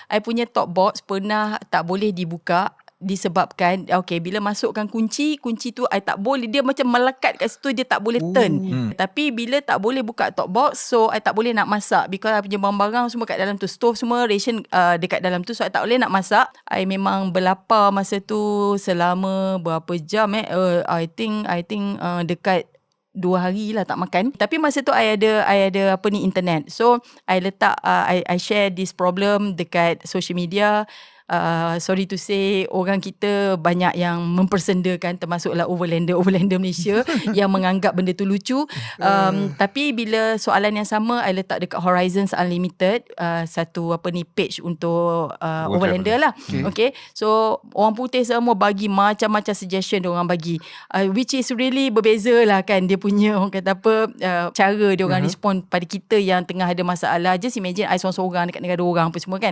I punya top box pernah tak boleh dibuka disebabkan bila masukkan kunci tu I tak boleh, dia macam melekat kat situ, dia tak boleh turn. Tapi bila tak boleh buka top box, so I tak boleh nak masak because I punya barang-barang semua kat dalam tu, stove semua ration dekat dalam tu, so I tak boleh nak masak. I memang berlapar masa tu selama berapa jam I think dekat 2 hari lah tak makan. Tapi masa tu I ada internet. So I letak I share this problem dekat social media. Sorry to say, orang kita banyak yang mempersendakan, termasuklah overlander Malaysia yang menganggap benda tu lucu. Tapi bila soalan yang sama I letak dekat Horizons Unlimited, satu page untuk overlander lah. Okay. So orang putih semua bagi macam-macam suggestion dia orang bagi, which is really berbeza lah kan, dia punya orang kata cara dia orang respond pada kita yang tengah ada masalah. Just imagine I seorang-seorang dekat negara orang apa semua kan.